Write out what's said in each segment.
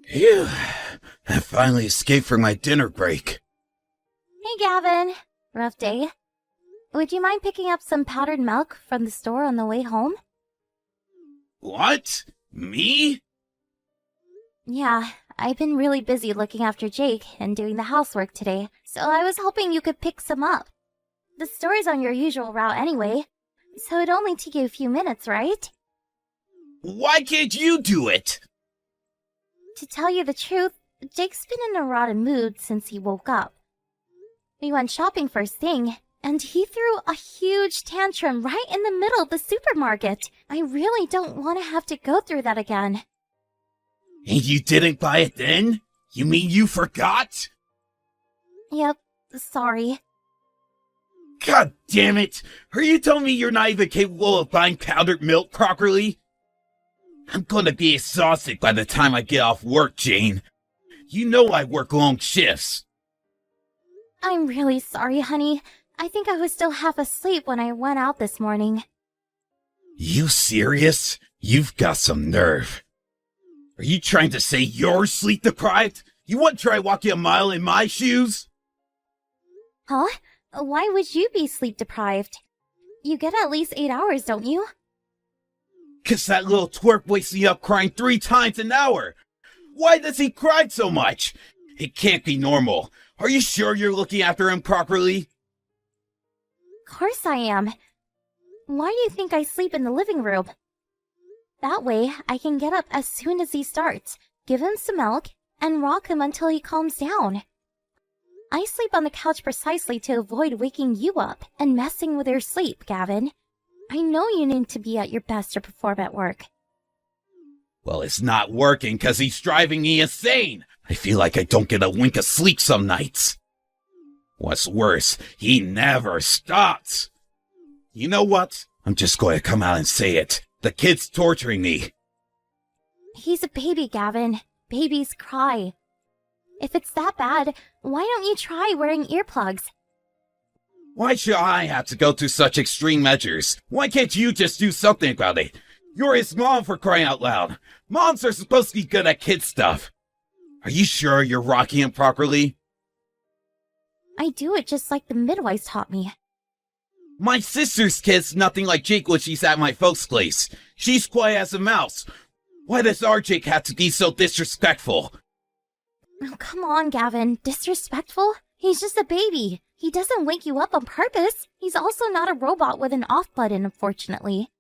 Phew. I finally escaped from my dinner break. Hey, Gavin. Rough day. Would you mind picking up some powdered milk from the store on the way home? What? Me? Yeah, I've been really busy looking after Jake and doing the housework today, so I was hoping you could pick some up. The store is on your usual route anyway, so it'd only take you a few minutes, right? Why can't you do it? To tell you the truth, Jake's been in a rotten mood since he woke up. We went shopping first thing, and he threw a huge tantrum right in the middle of the supermarket. I really don't want to have to go through that again. And you didn't buy it then? You mean you forgot? Yep, sorry. God damn it! Are you telling me you're not even capable of buying powdered milk properly? I'm gonna be exhausted by the time I get off work, Jane. You know I work long shifts. I'm really sorry, honey. I think I was still half asleep when I went out this morning. You serious? You've got some nerve. Are you trying to say you're sleep deprived? You wouldn't try walking a mile in my shoes? Huh? Why would you be sleep deprived? You get at least 8 hours, don't you? 'Cause that little twerp wakes me up crying 3 times an hour. Why does he cry so much? It can't be normal. Are you sure you're looking after him properly? Of course I am. Why do you think I sleep in the living room? That way, I can get up as soon as he starts, give him some milk, and rock him until he calms down. I sleep on the couch precisely to avoid waking you up and messing with your sleep, Gavin. I know you need to be at your best to perform at work. Well, it's not working 'cause he's driving me insane. I feel like I don't get a wink of sleep some nights. What's worse, he never stops. You know what? I'm just going to come out and say it. The kid's torturing me. He's a baby, Gavin. Babies cry. If it's that bad, why don't you try wearing earplugs? Why should I have to go to such extreme measures? Why can't you just do something about it? You're his mom, for crying out loud. Moms are supposed to be good at kid stuff. Are you sure you're rocking him properly? I do it just like the midwives taught me. My sister's kid's nothing like Jake when she's at my folks' place. She's quiet as a mouse. Why does our Jake have to be so disrespectful? Oh, come on, Gavin. Disrespectful? He's just a baby. He doesn't wake you up on purpose. He's also not a robot with an off button, unfortunately.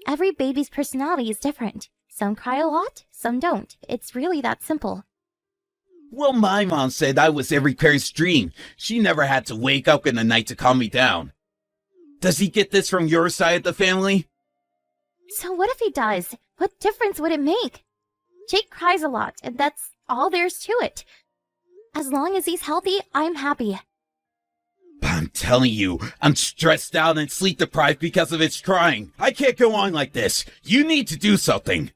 Every baby's personality is different. Some cry a lot, some don't. It's really that simple. Well, my mom said I was every parent's dream. She never had to wake up in the night to calm me down. Does he get this from your side of the family? So what if he does? What difference would it make? Jake cries a lot, and that's all there's to it. As long as he's healthy, I'm happy. But I'm telling you, I'm stressed out and sleep deprived because of his crying. I can't go on like this. You need to do something.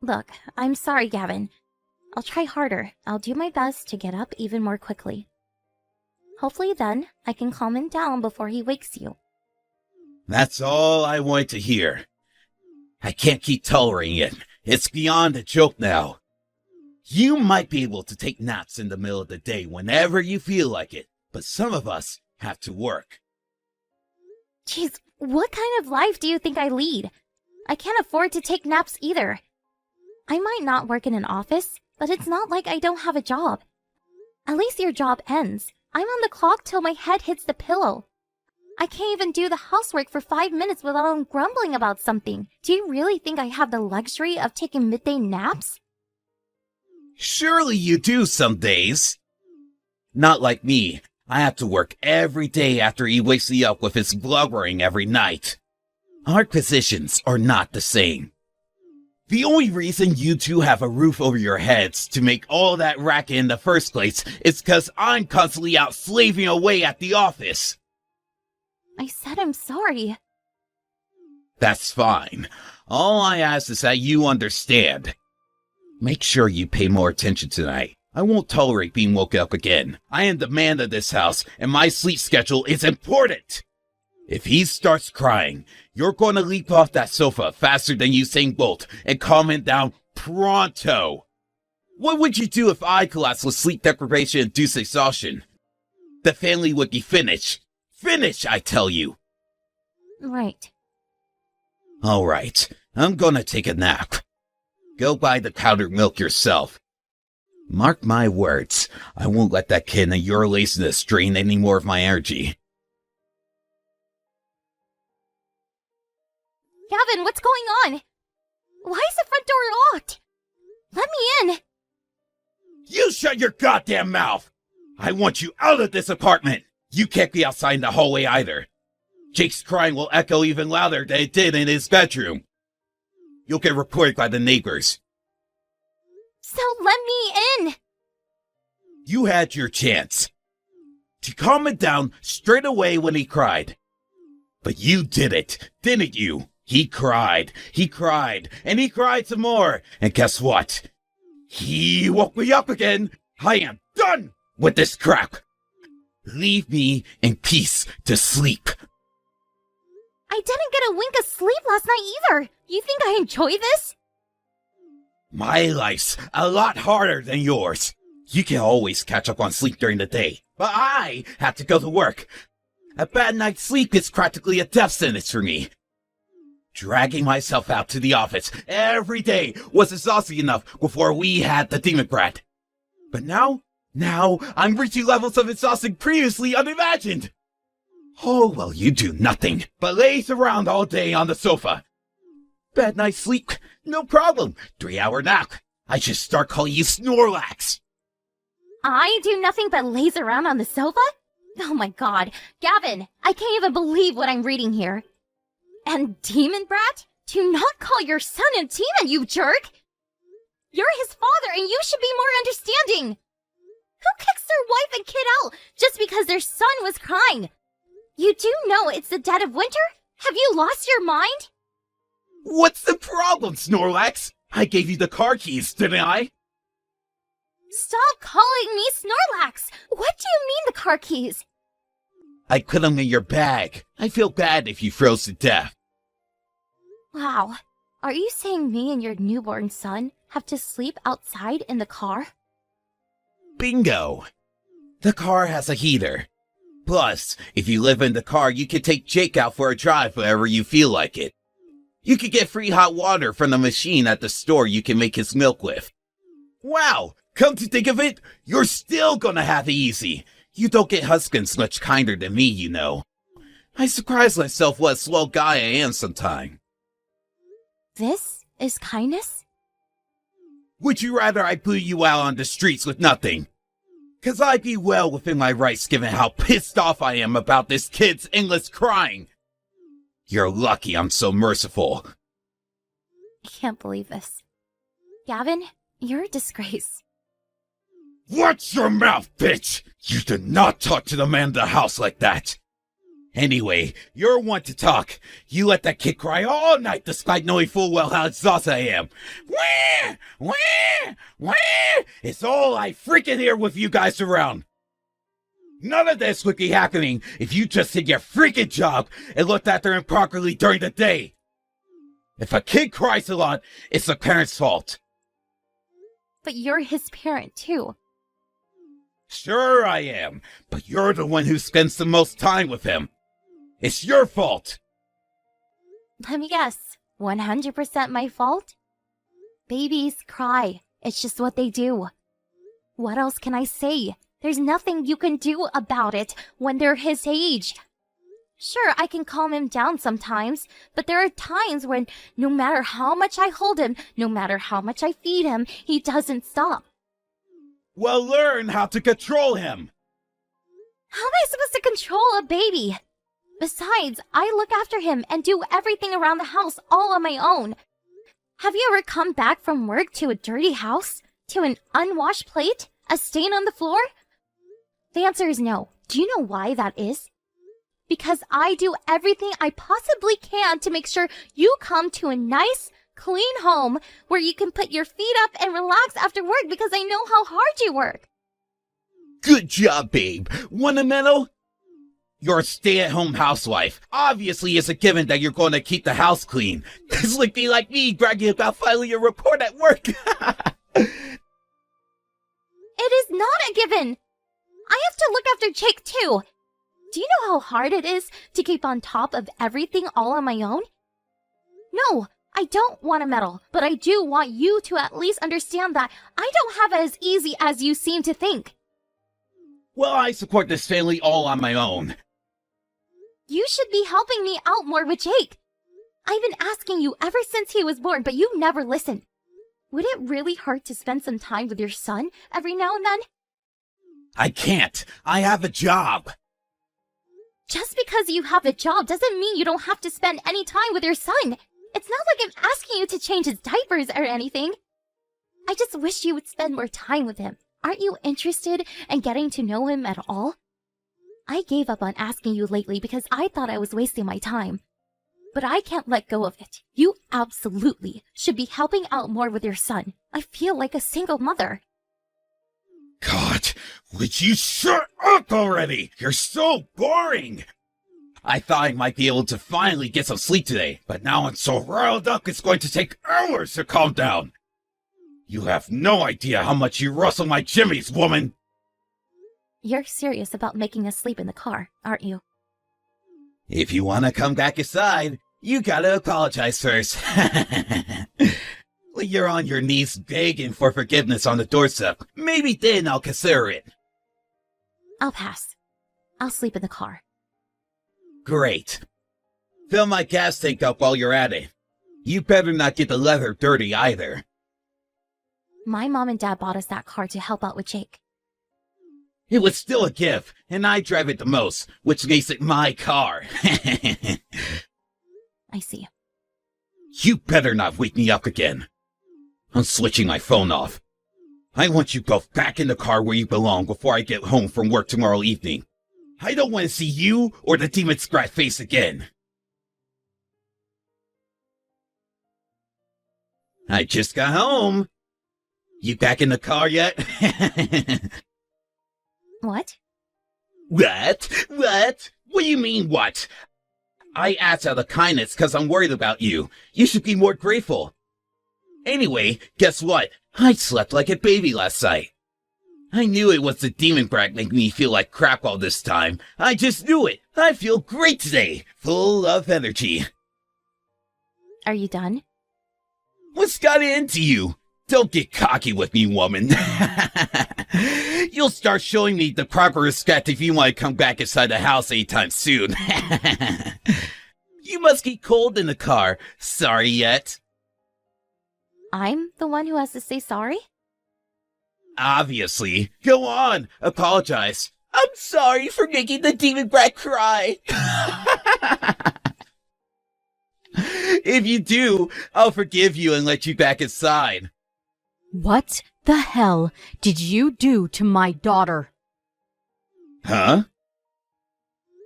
Look, I'm sorry, Gavin. I'll try harder. I'll do my best to get up even more quickly. Hopefully then, I can calm him down before he wakes you. That's all I want to hear. I can't keep tolerating it. It's beyond a joke now. You might be able to take naps in the middle of the day whenever you feel like it, but some of us have to work. Jeez, what kind of life do you think I lead? I can't afford to take naps either. I might not work in an office, but it's not like I don't have a job. At least your job ends. I'm on the clock till my head hits the pillow. I can't even do the housework for 5 minutes without him grumbling about something. Do you really think I have the luxury of taking midday naps? Surely you do some days. Not like me. I have to work every day after he wakes me up with his blubbering every night. Our positions are not the same. The only reason you two have a roof over your heads to make all that racket in the first place is because I'm constantly out slaving away at the office. I said I'm sorry. That's fine. All I ask is that you understand. Make sure you pay more attention tonight. I won't tolerate being woken up again. I am the man of this house, and my sleep schedule is important. If he starts crying, you're going to leap off that sofa faster than Usain Bolt and calm him down pronto. What would you do if I collapsed with sleep deprivation-induced exhaustion? The family would be finished. Finished, I tell you. Right. All right, I'm gonna take a nap. Go buy the powdered milk yourself. Mark my words, I won't let that kid and your laziness drain any more of my energy. Gavin, what's going on? Why is the front door locked? Let me in. You shut your goddamn mouth! I want you out of this apartment! You can't be outside in the hallway either. Jake's crying will echo even louder than it did in his bedroom. You'll get reported by the neighbors. So let me in. You had your chance to calm it down straight away when he cried. But you did it, didn't you? He cried, and he cried some more. And guess what? He woke me up again. I am done with this crap. Leave me in peace to sleep. I didn't get a wink of sleep last night either. You think I enjoy this? My life's a lot harder than yours. You can always catch up on sleep during the day, but I have to go to work. A bad night's sleep is practically a death sentence for me. Dragging myself out to the office every day was exhausting enough before we had the demon brat. But now I'm reaching levels of exhaustion previously unimagined. Oh, well, you do nothing but laze around all day on the sofa. Bad night's sleep, no problem. 3-hour nap. I should start calling you Snorlax. I do nothing but laze around on the sofa? Oh my god. Gavin, I can't even believe what I'm reading here. And Demon Brat? Do not call your son a demon, you jerk! You're his father and you should be more understanding! Who kicks their wife and kid out just because their son was crying? You do know it's the dead of winter? Have you lost your mind? What's the problem, Snorlax? I gave you the car keys, didn't I? Stop calling me Snorlax! What do you mean the car keys? I put them in your bag. I feel bad if you froze to death. Wow. Are you saying me and your newborn son have to sleep outside in the car? Bingo! The car has a heater. Plus, if you live in the car, you can take Jake out for a drive whenever you feel like it. You can get free hot water from the machine at the store you can make his milk with. Wow! Come to think of it, you're still gonna have it easy. You don't get husbands much kinder than me, you know. I surprise myself what a slow guy I am sometime. This is kindness? Would you rather I put you out on the streets with nothing? 'Cause I'd be well within my rights given how pissed off I am about this kid's endless crying. You're lucky I'm so merciful. I can't believe this. Gavin, you're a disgrace. Watch your mouth, bitch! You do not talk to the man of the house like that. Anyway, you're one to talk. You let that kid cry all night despite knowing full well how exhausted I am. Wah! Wah! Wah! It's all I freaking hear with you guys around. None of this would be happening if you just did your freaking job and looked after him properly during the day. If a kid cries a lot, it's the parent's fault. But you're his parent, too. Sure I am, but you're the one who spends the most time with him. It's your fault. Let me guess. 100% my fault? Babies cry. It's just what they do. What else can I say? There's nothing you can do about it when they're his age. Sure, I can calm him down sometimes, but there are times when no matter how much I hold him, no matter how much I feed him, he doesn't stop. Well, learn how to control him. How am I supposed to control a baby? Besides, I look after him and do everything around the house all on my own. Have you ever come back from work to a dirty house? To an unwashed plate? A stain on the floor? The answer is no. Do you know why that is? Because I do everything I possibly can to make sure you come to a nice, clean home where you can put your feet up and relax after work because I know how hard you work. Good job, babe. Want a medal? You're a stay-at-home housewife. Obviously, it's a given that you're going to keep the house clean. This would be like me bragging about filing a report at work. not a given. I have to look after Jake too. Do you know how hard it is to keep on top of everything all on my own? No, I don't want to meddle, but I do want you to at least understand that I don't have it as easy as you seem to think. Well, I support this family all on my own. You should be helping me out more with Jake. I've been asking you ever since he was born, but you never listen. Would it really hurt to spend some time with your son every now and then? I can't. I have a job. Just because you have a job doesn't mean you don't have to spend any time with your son. It's not like I'm asking you to change his diapers or anything. I just wish you would spend more time with him. Aren't you interested in getting to know him at all? I gave up on asking you lately because I thought I was wasting my time. But I can't let go of it. You absolutely should be helping out more with your son. I feel like a single mother. God, would you shut up already? You're so boring. I thought I might be able to finally get some sleep today, but now I'm so riled up it's going to take hours to calm down. You have no idea how much you rustle my jimmies, woman. You're serious about making us sleep in the car, aren't you? If you want to come back inside, you gotta apologize first. When you're on your knees begging for forgiveness on the doorstep, maybe then I'll consider it. I'll pass. I'll sleep in the car. Great. Fill my gas tank up while you're at it. You better not get the leather dirty either. My mom and dad bought us that car to help out with Jake. It was still a gift, and I drive it the most, which makes it my car. I see. You better not wake me up again. I'm switching my phone off. I want you both back in the car where you belong before I get home from work tomorrow evening. I don't want to see you or the demon scrat face again. I just got home. You back in the car yet? What? What? What? What do you mean, what? I asked out of kindness because I'm worried about you. You should be more grateful. Anyway, guess what? I slept like a baby last night. I knew it was the demon brat making me feel like crap all this time. I just knew it. I feel great today. Full of energy. Are you done? What's got into you? Don't get cocky with me, woman. You'll start showing me the proper respect if you want to come back inside the house anytime soon. You must get cold in the car. Sorry yet? I'm the one who has to say sorry? Obviously. Go on. Apologize. I'm sorry for making the demon brat cry. If you do, I'll forgive you and let you back inside. What the hell did you do to my daughter? Huh?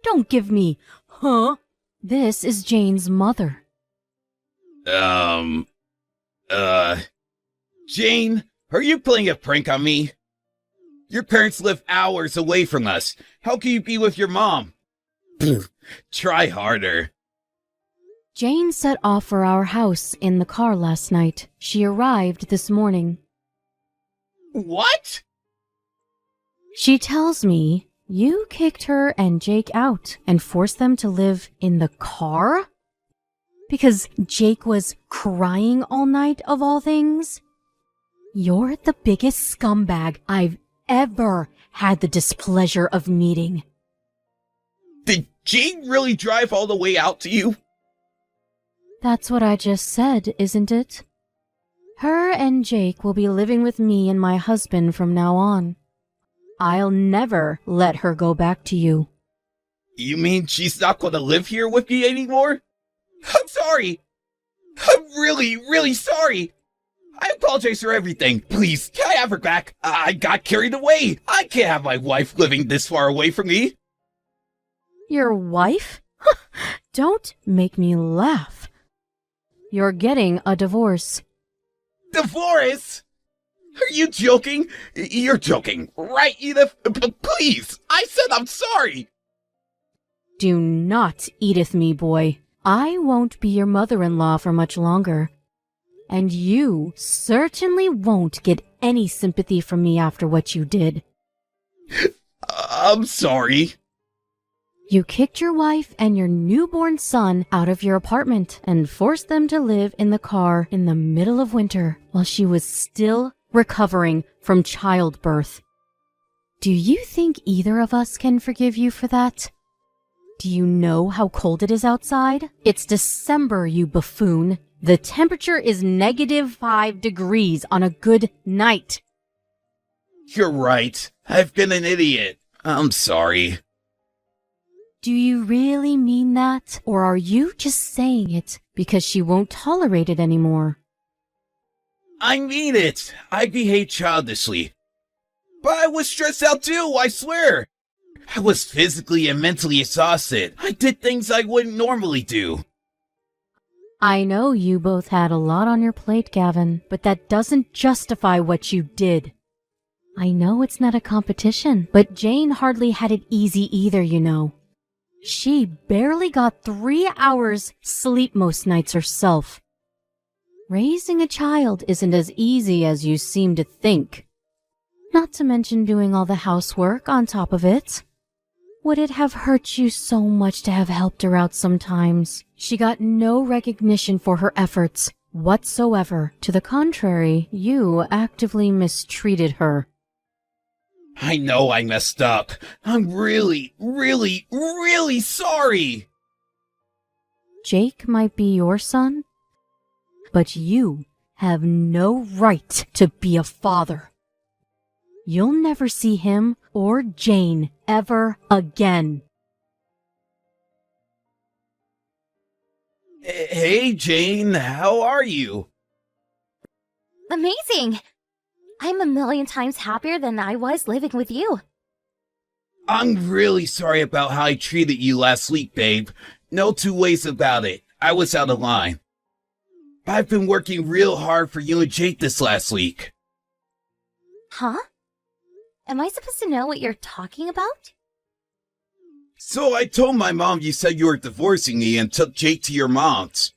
Don't give me, huh? This is Jane's mother. Jane, are you playing a prank on me? Your parents live hours away from us. How can you be with your mom? Try harder. Jane set off for our house in the car last night. She arrived this morning. What? She tells me you kicked her and Jake out and forced them to live in the car? Because Jake was crying all night, of all things? You're the biggest scumbag I've ever had the displeasure of meeting. Did Jane really drive all the way out to you? That's what I just said, isn't it? Her and Jake will be living with me and my husband from now on. I'll never let her go back to you. You mean she's not going to live here with me anymore? I'm sorry. I'm really, really sorry. I apologize for everything. Please, can I have her back? I got carried away. I can't have my wife living this far away from me. Your wife? Don't make me laugh. You're getting a divorce. Divorce? Are you joking? You're joking, right, Edith? Please, I said I'm sorry. Do not Edith me, boy. I won't be your mother-in-law for much longer. And you certainly won't get any sympathy from me after what you did. I'm sorry. You kicked your wife and your newborn son out of your apartment and forced them to live in the car in the middle of winter while she was still recovering from childbirth. Do you think either of us can forgive you for that? Do you know how cold it is outside? It's December, you buffoon. The temperature is -5 degrees on a good night. You're right. I've been an idiot. I'm sorry. Do you really mean that? Or are you just saying it because she won't tolerate it anymore? I mean it. I behaved childishly. But I was stressed out too, I swear. I was physically and mentally exhausted. I did things I wouldn't normally do. I know you both had a lot on your plate, Gavin, but that doesn't justify what you did. I know it's not a competition, but Jane hardly had it easy either, you know. She barely got 3 hours sleep most nights herself. Raising a child isn't as easy as you seem to think. Not to mention doing all the housework on top of it. Would it have hurt you so much to have helped her out sometimes? She got no recognition for her efforts whatsoever. To the contrary, you actively mistreated her. I know I messed up. I'm really, really, really sorry. Jake might be your son, but you have no right to be a father. You'll never see him or Jane ever again. Hey, Jane, how are you? Amazing! I'm a million times happier than I was living with you. I'm really sorry about how I treated you last week, babe. No two ways about it. I was out of line. I've been working real hard for you and Jake this last week. Huh? Am I supposed to know what you're talking about? So I told my mom you said you were divorcing me and took Jake to your mom's.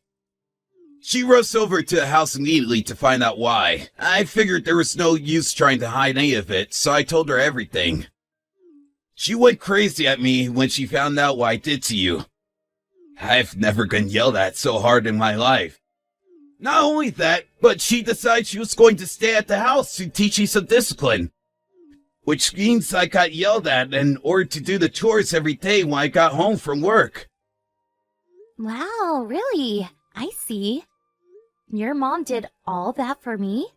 She rushed over to the house immediately to find out why. I figured there was no use trying to hide any of it, so I told her everything. She went crazy at me when she found out what I did to you. I've never been yelled at so hard in my life. Not only that, but she decided she was going to stay at the house to teach me some discipline. Which means I got yelled at and ordered to do the chores every day when I got home from work. Wow, really? I see. Your mom did all that for me?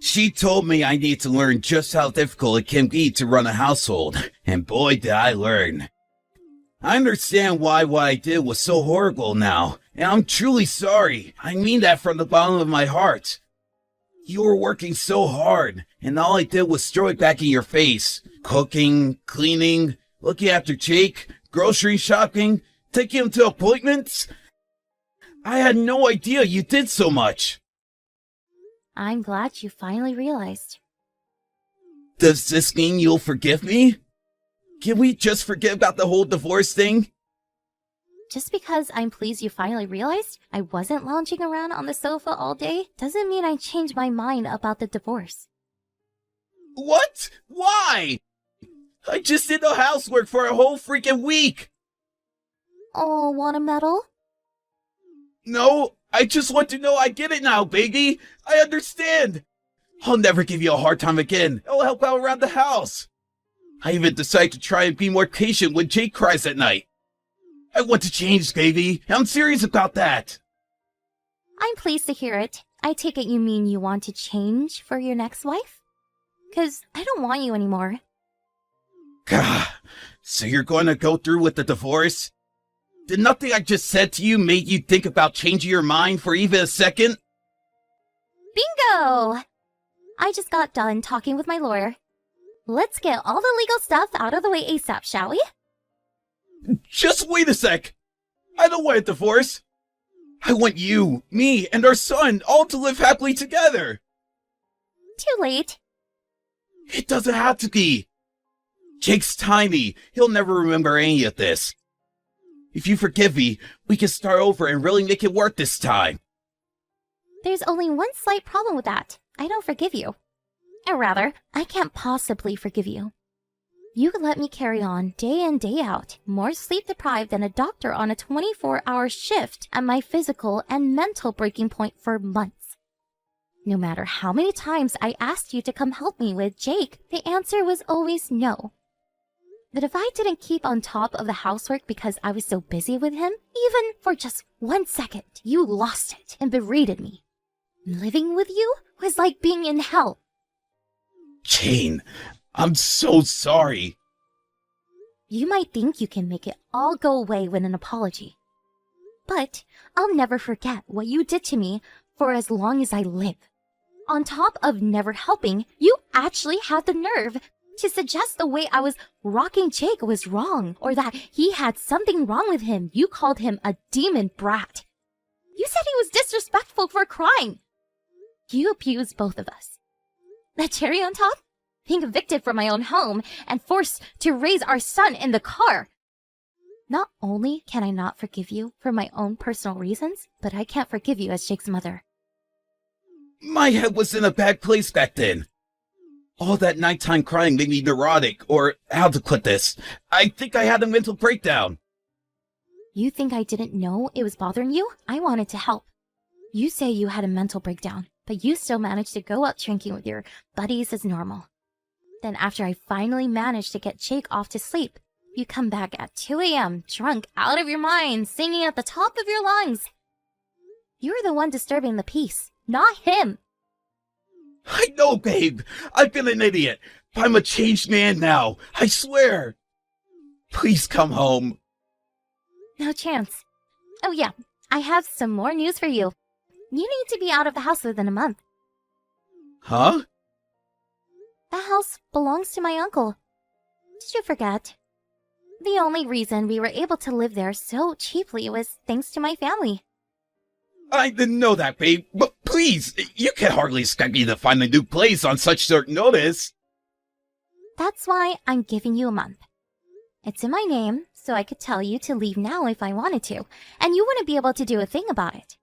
She told me I need to learn just how difficult it can be to run a household, and boy did I learn. I understand why what I did was so horrible now, and I'm truly sorry. I mean that from the bottom of my heart. You were working so hard, and all I did was throw it back in your face. Cooking, cleaning, looking after Jake, grocery shopping, taking him to appointments. I had no idea you did so much. I'm glad you finally realized. Does this mean you'll forgive me? Can we just forget about the whole divorce thing? Just because I'm pleased you finally realized I wasn't lounging around on the sofa all day doesn't mean I changed my mind about the divorce. What? Why? I just did the housework for a whole freaking week. Oh, want a medal? No, I just want to know I get it now, baby. I understand. I'll never give you a hard time again. I'll help out around the house. I even decided to try and be more patient when Jake cries at night. I want to change, baby. I'm serious about that. I'm pleased to hear it. I take it you mean you want to change for your next wife? 'Cause I don't want you anymore. Gah, so you're going to go through with the divorce? Did nothing I just said to you make you think about changing your mind for even a second? Bingo! I just got done talking with my lawyer. Let's get all the legal stuff out of the way ASAP, shall we? Just wait a sec. I don't want a divorce. I want you, me, and our son all to live happily together. Too late. It doesn't have to be. Jake's tiny. He'll never remember any of this. If you forgive me, we can start over and really make it work this time. There's only one slight problem with that. I don't forgive you. Or rather, I can't possibly forgive you. You let me carry on day in, day out, more sleep-deprived than a doctor on a 24-hour shift at my physical and mental breaking point for months. No matter how many times I asked you to come help me with Jake, the answer was always no. But if I didn't keep on top of the housework because I was so busy with him, even for just 1 second, you lost it and berated me. Living with you was like being in hell. Jane, I'm so sorry. You might think you can make it all go away with an apology. But I'll never forget what you did to me for as long as I live. On top of never helping, you actually had the nerve to suggest the way I was rocking Jake was wrong, or that he had something wrong with him. You called him a demon brat. You said he was disrespectful for crying. You abused both of us. The cherry on top? Being evicted from my own home and forced to raise our son in the car. Not only can I not forgive you for my own personal reasons, but I can't forgive you as Jake's mother. My head was in a bad place back then. All that nighttime crying made me neurotic, or how to put this, I think I had a mental breakdown. You think I didn't know it was bothering you? I wanted to help. You say you had a mental breakdown, but you still managed to go out drinking with your buddies as normal. Then after I finally managed to get Jake off to sleep, you come back at 2 a.m. drunk out of your mind, singing at the top of your lungs. You're the one disturbing the peace, not him. I know, babe. I've been an idiot. I'm a changed man now. I swear. Please come home. No chance. Oh yeah, I have some more news for you. You need to be out of the house within a month. Huh? The house belongs to my uncle. Did you forget? The only reason we were able to live there so cheaply was thanks to my family. I didn't know that, babe. But please, you can hardly expect me to find a new place on such short notice. That's why I'm giving you a month. It's in my name, so I could tell you to leave now if I wanted to, and you wouldn't be able to do a thing about it.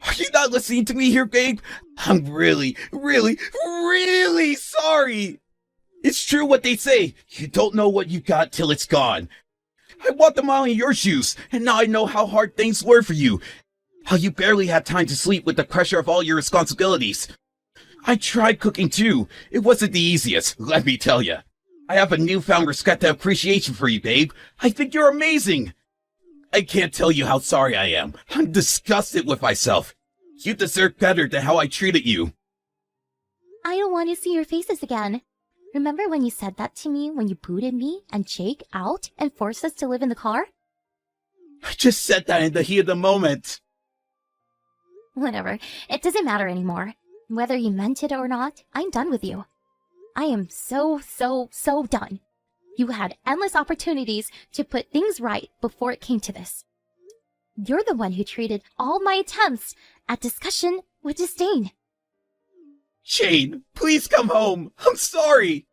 Are you not listening to me here, babe? I'm really, really, really sorry. It's true what they say. You don't know what you got till it's gone. I walked a mile in your shoes, and now I know how hard things were for you. How you barely had time to sleep with the pressure of all your responsibilities. I tried cooking too. It wasn't the easiest, let me tell you. I have a newfound respect and appreciation for you, babe. I think you're amazing. I can't tell you how sorry I am. I'm disgusted with myself. You deserve better than how I treated you. I don't want to see your faces again. Remember when you said that to me when you booted me and Jake out and forced us to live in the car? I just said that in the heat of the moment. Whatever. It doesn't matter anymore. Whether you meant it or not, I'm done with you. I am so done. You had endless opportunities to put things right before it came to this. You're the one who treated all my attempts at discussion with disdain. Jane, please come home. I'm sorry.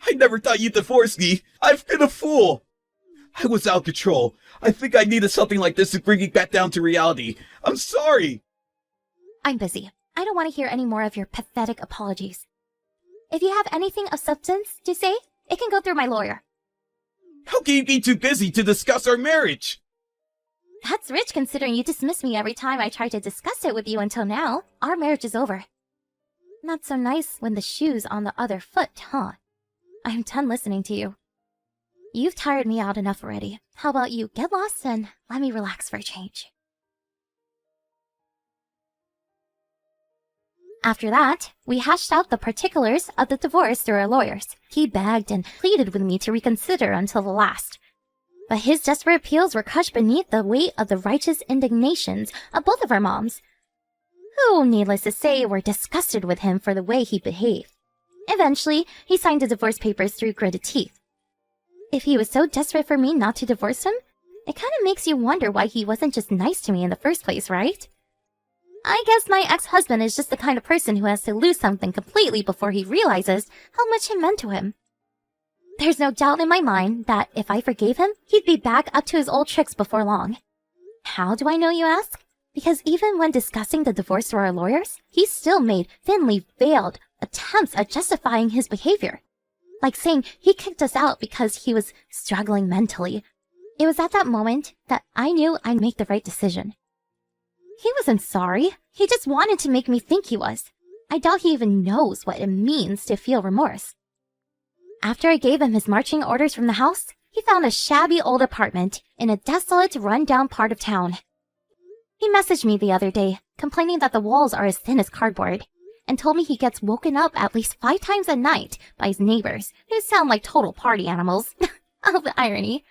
I never thought you'd divorce me. I've been a fool. I was out of control. I think I needed something like this to bring me back down to reality. I'm sorry. I'm busy. I don't want to hear any more of your pathetic apologies. If you have anything of substance to say, it can go through my lawyer. How can you be too busy to discuss our marriage? That's rich considering you dismiss me every time I try to discuss it with you until now. Our marriage is over. Not so nice when the shoe's on the other foot, huh? I'm done listening to you. You've tired me out enough already. How about you get lost and let me relax for a change? After that, we hashed out the particulars of the divorce through our lawyers. He begged and pleaded with me to reconsider until the last. But his desperate appeals were crushed beneath the weight of the righteous indignations of both of our moms, who, needless to say, were disgusted with him for the way he behaved. Eventually, he signed the divorce papers through gritted teeth. If he was so desperate for me not to divorce him, it kind of makes you wonder why he wasn't just nice to me in the first place, right? I guess my ex-husband is just the kind of person who has to lose something completely before he realizes how much it meant to him. There's no doubt in my mind that if I forgave him, he'd be back up to his old tricks before long. How do I know, you ask? because even when discussing the divorce to our lawyers, he still made thinly veiled attempts at justifying his behavior. Like saying he kicked us out because he was struggling mentally. It was at that moment that I knew I'd make the right decision. He wasn't sorry. He just wanted to make me think he was. I doubt he even knows what it means to feel remorse. After I gave him his marching orders from the house, he found a shabby old apartment in a desolate, run-down part of town. He messaged me the other day, complaining that the walls are as thin as cardboard, and told me he gets woken up at least 5 times a night by his neighbors, who sound like total party animals. Oh, the irony.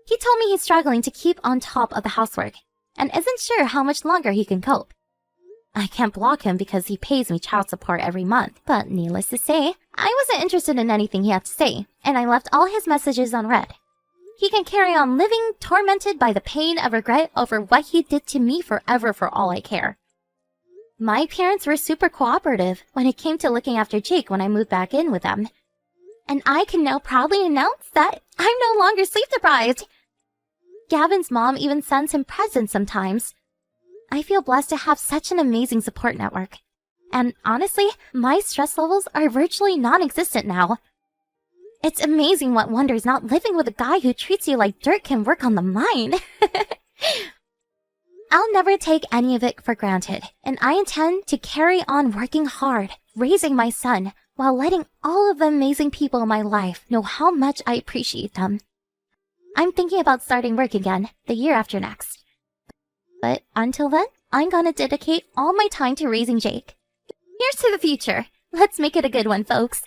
He told me he's struggling to keep on top of the housework, and isn't sure how much longer he can cope. I can't block him because he pays me child support every month, but needless to say, I wasn't interested in anything he had to say, and I left all his messages unread. He can carry on living tormented by the pain of regret over what he did to me forever for all I care. My parents were super cooperative when it came to looking after Jake when I moved back in with them. And I can now proudly announce that I'm no longer sleep deprived. Gavin's mom even sends him presents sometimes. I feel blessed to have such an amazing support network. And honestly, my stress levels are virtually non-existent now. It's amazing what wonders not living with a guy who treats you like dirt can work on the mind. I'll never take any of it for granted, and I intend to carry on working hard, raising my son, while letting all of the amazing people in my life know how much I appreciate them. I'm thinking about starting work again the year after next. But until then, I'm gonna dedicate all my time to raising Jake. Here's to the future. Let's make it a good one, folks.